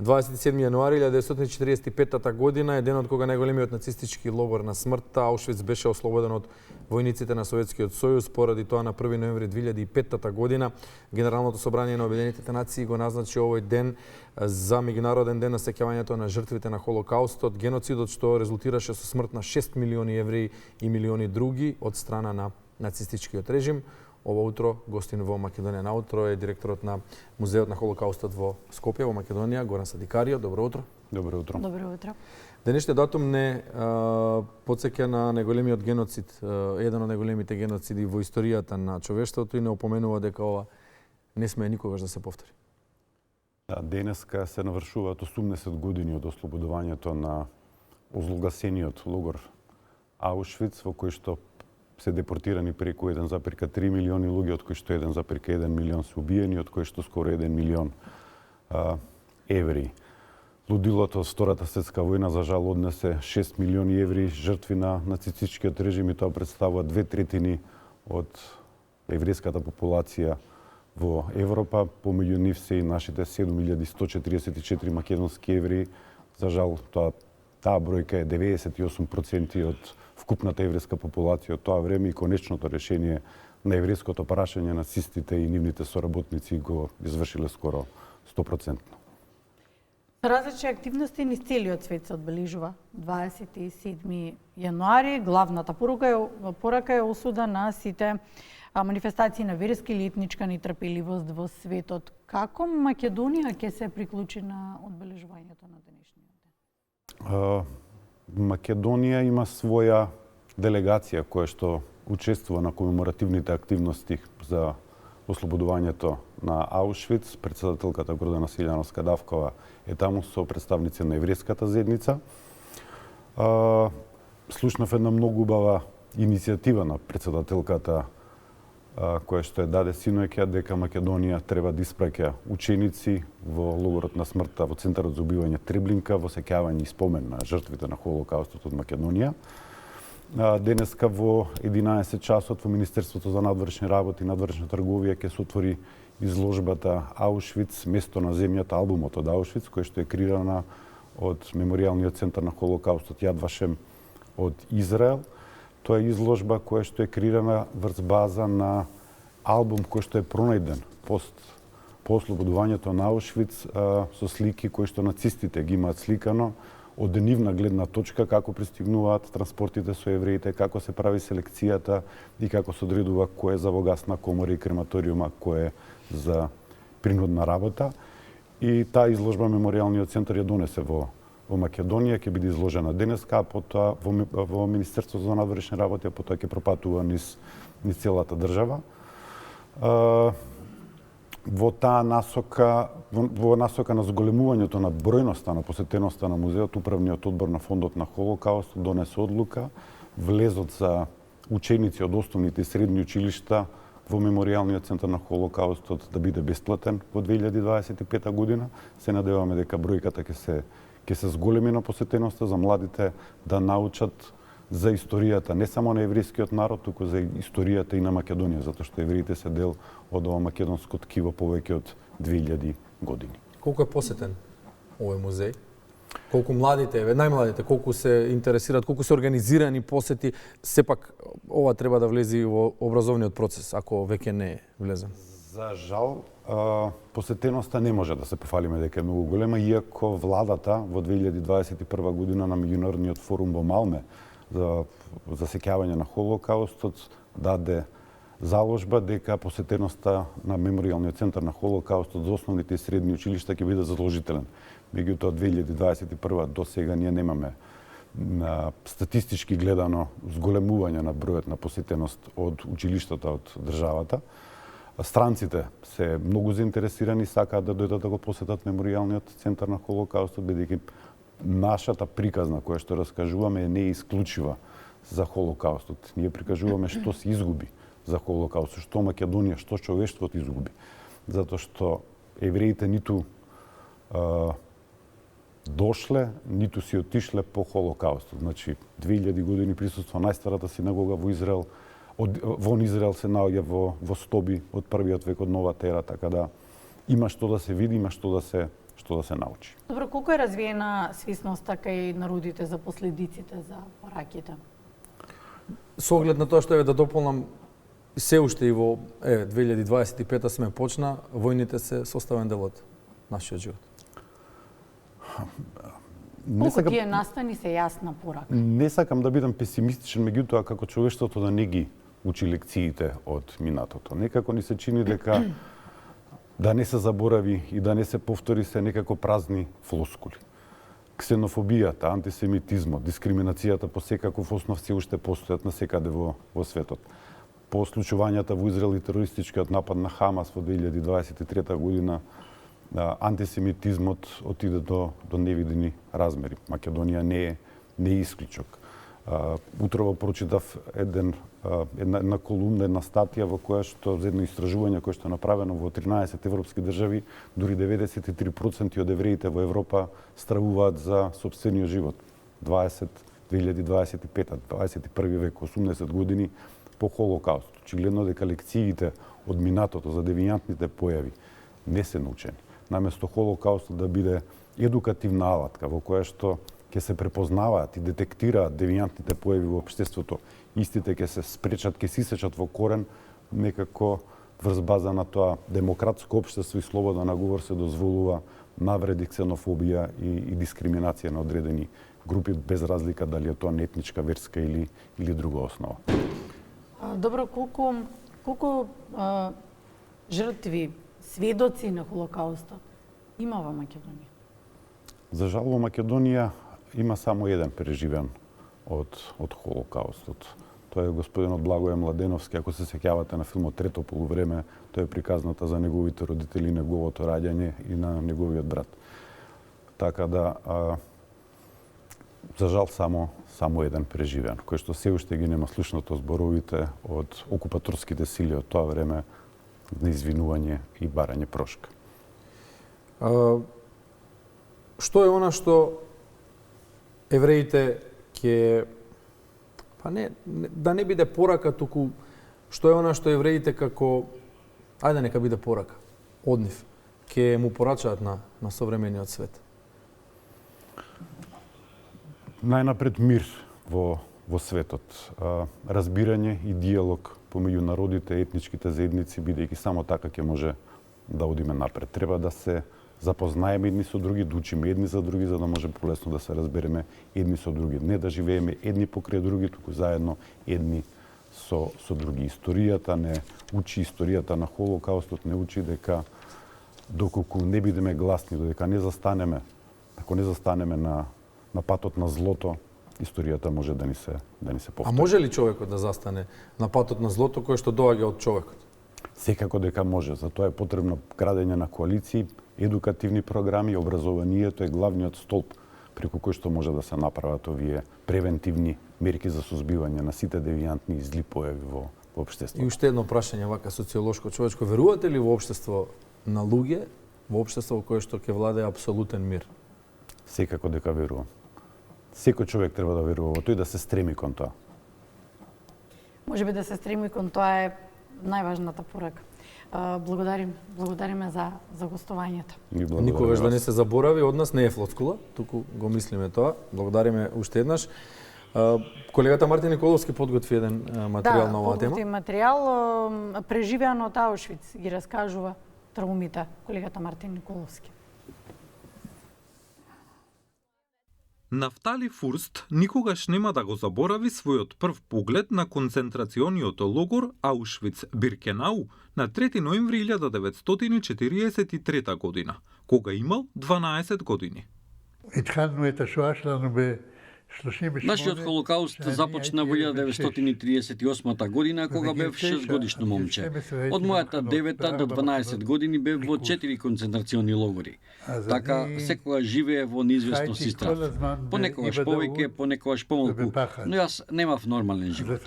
27 јануари 1945 година е денот кога најголемиот нацистички логор на смртта Аушвиц беше ослободен од војниците на Советскиот сојуз. Поради тоа на 1 ноември 2005 година Генералното собрание на Обединетите нации го назначи овој ден за меѓународен ден на сеќавањето на жртвите на Холокаустот, геноцидот што резултираше со смрт на 6 милиони евреи и милиони други од страна на нацистичкиот режим. Ова утро гостин во Македонија на утро е директорот на Музеот на Холокаустот во Скопје во Македонија, Горан Садикарио. Добро утро. Добро утро. Добро утро. Денешниот датум не потсеќа на најголемиот геноцид, еден од најголемите геноциди во историјата на човештвото и не опоменува дека ова не смее никогаш да се повтори. Да, денеска се навршуваат 80 години од ослободувањето на озлогасениот логор Аушвиц, во кој што се депортирани преку 1,3 милиони луѓе, од кои што 1,1 милион се убиени, од кои што скоро 1 милион евреи. Лудилото од Втората светска војна за жал однесе 6 милиони евреи жртви на нацистичкиот режим и тоа представува 2/3 од еврејската популација во Европа, помеѓу нив се и нашите 7144 македонски евреи. За жал таа бројка е 98% од вкупната еврејска популација од тоа време и конечното решение на еврејското прашање нацистите и нивните соработници го извршиле скоро 100%. Различни активности низ целиот свет се одбележува 27 јануари. Главната порака е осуда на сите манифестации на верски или етничка нетрпеливост во светот. Како Македонија ќе се приклучи на одбележувањето на денешниот ден? Македонија има своја делегација која што учествува на комеморативните активности за ослободувањето на Аушвиц. Председателката Гордана Силјановска-Давкова е таму со представници на еврејската заедница. Слушнав една многу убава иницијатива на председателката која што даде синоќа дека Македонија треба да испраќа ученици во логорот на смртта во Центарот за убивање Треблинка во сеќавање и спомен на жртвите на Холокаустот од Македонија. Денеска во 11 часот во Министерството за надворешни работи и надворешна трговија ќе се отвори изложбата Аушвиц, место на земјата, албумот од Аушвиц, кој што е креирана од Меморијалниот центар на Холокаустот Јад Вашем од Израел. Тоа е изложба која што е креирана врз база на албум кој што е пронајден по ослободувањето на Аушвиц со слики кои што нацистите ги имаат сликано од нивна гледна точка, како пристигнуваат транспортите со евреите, како се прави селекцијата и како се одредува кој е за во гасна комора и крематориума, кој е за принудна работа. И таа изложба Меморијалниот центар ја донесе во Македонија, ќе биде изложена денеска, а потоа во Министерството за надворешни работи, а потоа ќе пропатува низ целата држава. Во таа насока, во насока на зголемувањето на бројноста на посетеноста на музеот, Управниот одбор на Фондот на Холокаust донесе одлука влезот за ученици од основните и средни училишта во Меморијалниот центар на Холокаустот да биде бесплатен во 2025 година. Се надеваме дека бројката ќе се зголеми на посетеноста за младите да научат за историјата не само на еврејскиот народ, туку за историјата и на Македонија, затоа што евреите се дел од ова македонско ткиво повеќе од 2000 години. Колку е посетен овој музеј? Колку младите, најмладите, колку се интересираат, колку се организирани посети, сепак ова треба да влезе во образовниот процес, ако веќе не е влезен? За жал, посетеноста не може да се пофалиме дека е многу голема, иако владата во 2021 година на меѓународниот форум во Малме за сеќавање на Холокаустот даде заложба дека посетеноста на Меморијалниот центар на Холокаустот за основните и средни училишта ќе биде задолжителен. Меѓутоа 2021 до сега ние немаме статистички гледано зголемување на бројот на посетеност од училиштата од државата. Странците се многу заинтересирани, сакаат да дојдат да го посетат Меморијалниот центар на Холокаустот, бидејќи нашата приказна која што раскажуваме не е исклучива за Холокаустот. Ние прикажуваме што се изгуби за Холокаустот, што Македонија, што човештвото изгуби. Затоа што евреите ниту дошле, ниту си отишле по Холокаустот. Значи, 2000 години присуства најстарата синагога во Израел, вон Израел се наоѓа во Стоби од првиот век од новата ера, така да има што да се види, има што што да се научи. Добро, колку е развиена свесноста кај народите за последиците за пораките? Со оглед на тоа што да дополнам, се уште и во 2025 сме почна, војните се составен дел од нашиот живот. Колку тие настани се јасна порака? Не сакам да бидам песимистичен, меѓутоа како човештвото да не ги учи лекциите од минатото. Некако ни се чини дека да не се заборави и да не се повтори се некако празни флоскули. Ксенофобијата, антисемитизмот, дискриминацијата по секаков основ се уште постојат насекаде во светот. По случувањата во Израел и терористичкиот напад на Хамас во 2023 година, антисемитизмот отиде до невидени размери. Македонија не е исклучок. Утрово прочитав една колумна, една статија во која што за едно истражување кое што е направено во 13 европски држави, дури 93% од евреите во Европа стравуваат за сопствениот живот. 2025, 21 век, 80 години по Холокауст. Очигледно дека лекциите од минатото за девијантните појави не се научени. Наместо Холокаустот да биде едукативна алатка во која што ќе се препознаваат и детектираат девијантните појави во општеството, истите ќе се спречат, ќе се исечат во корен, некако врз база на тоа демократско општество и слобода на говор се дозволува навреди, ксенофобија и дискриминација на одредени групи без разлика дали е тоа етничка, верска или друга основа. Добро, колку жртви, сведоци на Холокаустот има во Македонија? За жал во Македонија има само еден преживен од Холокаустот. Тоа е господинот Благоје Младеновски, ако се сеќавате на филмот Трето полувреме, тоа е приказната за неговите родители, неговото раѓање и на неговиот брат. Така да, за жал само еден преживен, кој што се уште ги нема слушнато зборовите од окупаторските сили од тоа време на извинување и барање прошка. Што е она што евреите ќе да не биде порака, туку што е она што евреите како нека биде порака од нив ќе му порачаат на современиот свет? Најнапред мир во светот, разбирање и диалог помеѓу народите, етничките заедници, бидејќи само така ќе може да одиме напред. Треба да се запознаеме едни со други, да учиме едни за други, за да може полесно да се разбереме едни со други. Не да живееме едни покрај други, туку заедно едни со други. Историјата не учи, историјата на Холокаустот не учи дека доколку не бидеме гласни, додека не застанеме, ако не застанеме на патот на злото, историјата може да ни се повтори. А може ли човекот да застане на патот на злото кој што доаѓа од човекот? Секако дека може. За тоа е потребно градење на коалиции, едукативни програми, образованието е главниот столб преку кој што може да се направат овие превентивни мерки за сузбивање на сите девијантни и зли појави во општеството. И уште едно прашање вака социолошко, човечко, верувате ли во општество на луѓе, во општество во кое што ќе владее апсолутен мир? Секако дека верувам. Секој човек треба да верува во тоа и да се стреми кон тоа. Можеби да се стреми кон тоа е најважната порака. Благодариме за гостувањето. Никогаш да не се заборави, од нас не е флоскула, туку го мислиме тоа. Благодариме уште еднаш. Колегата Мартин Николовски подготви еден материјал на оваа тема. Да, подготви материјал, преживеан од Аушвиц, ги раскажува травмите колегата Мартин Николовски. Нафтали Фурст никогаш нема да го заборави својот прв поглед на концентрацијониот логор Аушвиц-Биркенау на 3 ноември 1943 година, кога имал 12 години. Нашиот холокауст започна во 1938 година, кога бев 6-годишно момче. Од мојата 9 до 12 години бев во 4 концентрациони логори. Така, секогаш живее во неизвестност и страх. Понекогаш повеќе, понекогаш помалку, но јас немав нормален живот.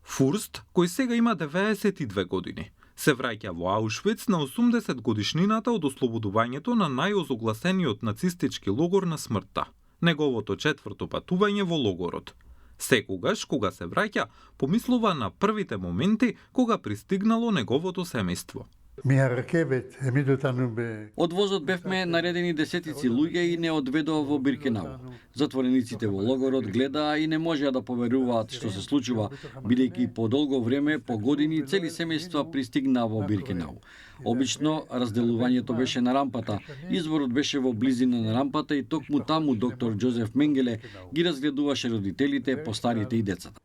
Фурст, кој сега има 92 години, се враќа во Аушвиц на 80 годишнината од ослободувањето на најозогласениот нацистички логор на смртта, неговото 4-то патување во логорот. Секогаш, кога се враќа, помислува на првите моменти кога пристигнало неговото семејство. Од возот бевме наредени десетици луѓе и не одведоа во Биркенау. Затворениците во логорот гледаа и не можеа да поверуваат што се случува, бидејќи по долго време, по години, цели семејства пристигнаа во Биркенау. Обично, разделувањето беше на рампата, изворот беше во близина на рампата и токму таму доктор Џозеф Менгеле ги разгледуваше родителите, постарите и децата.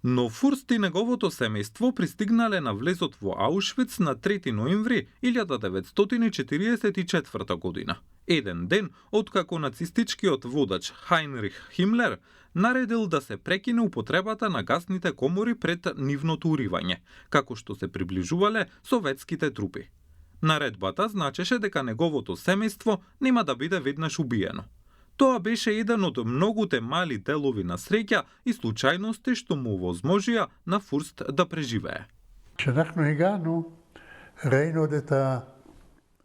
Но Фурст и неговото семејство пристигнале на влезот во Аушвиц на 3 ноември 1944 година. Еден ден откако нацистичкиот водач Хајнрих Химлер наредил да се прекине употребата на гасните комори пред нивното уривање, како што се приближувале советските трупи. Наредбата значеше дека неговото семејство нема да биде веднаш убиено. Тоа беше еден од многуте мали делови на среќа и случајности што му возможија на Фурст да преживее.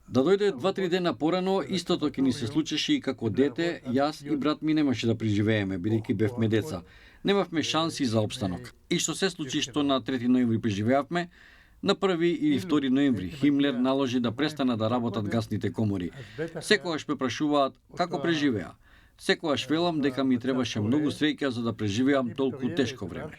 Да дојде 2-3 дена порано, истото ќе ни се случеше и како дете, јас и брат ми немаше да преживееме, бидејќи бевме деца. Немавме шанси за опстанок. И што се случи што на 3 ноември преживеавме, на 1 или 2 ноември Химлер наложи да престана да работат гасните комори. Секогаш ме прашуваат како преживеа. Секогаш велам дека ми требаше многу среќа за да преживеам толку тешко време.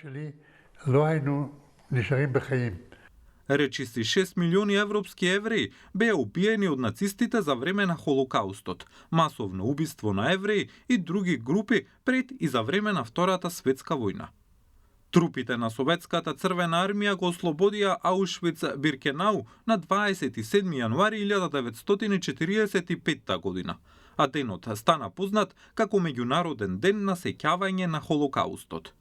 Речиси 6 милиони европски евреи беа убиени од нацистите за време на Холокаустот, масовно убиство на евреи и други групи пред и за време на Втората светска војна. Трупите на Советската црвена армија го ослободија Аушвиц-Биркенау на 27 јануари 1945 година, а денот стана познат како меѓународен ден на сеќавање на Холокаустот.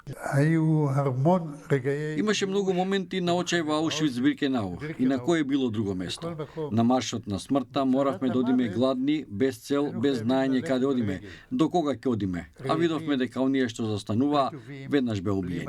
Имаше многу моменти на очај во Аушвиц-Биркенау и на кое било друго место. На маршот на смртта моравме да одиме гладни, без цел, без знаење каде одиме, до кога ќе одиме, а видовме дека оние што застануваа веднаш беа убиени.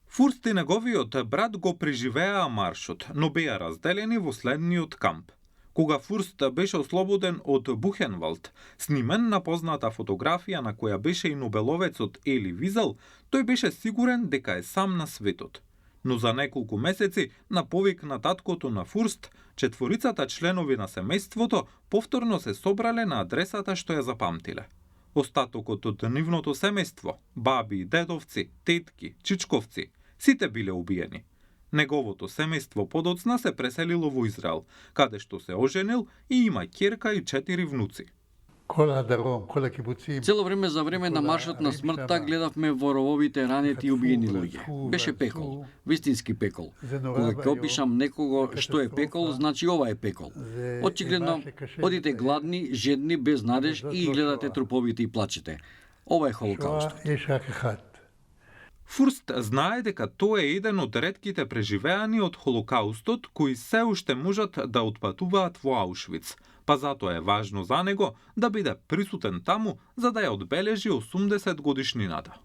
Фурст и неговиот брат го преживеа маршот, но беа разделени во следниот камп. Кога Фурст беше ослободен од Бухенвалд, снимен на позната фотографија на која беше и нобеловецот Ели Визел, тој беше сигурен дека е сам на светот. Но за неколку месеци, на повик на таткото на Фурст, четворицата членови на семејството повторно се собрале на адресата што ја запамтиле. Остатокот од нивното семејство, баби, дедовци, тетки, чичковци, сите биле убиени. Неговото семејство подоцна се преселило во Израел, каде што се оженил и има ќерка и 4 внуци. Цело време за време на маршот на смртта гледавме во рововите ранети и убиени луѓе. Беше пекол, вистински пекол. Кога ќе опишам некого што е пекол, значи ова е пекол. Очигледно, одите гладни, жедни, без надеж и гледате труповите и плачете. Ова е Холокаустот. Фурст знае дека тоа е еден од ретките преживеани од Холокаустот кои се уште можат да отпатуваат во Аушвиц, па затоа е важно за него да биде присутен таму за да ја одбележи 80 годишнината.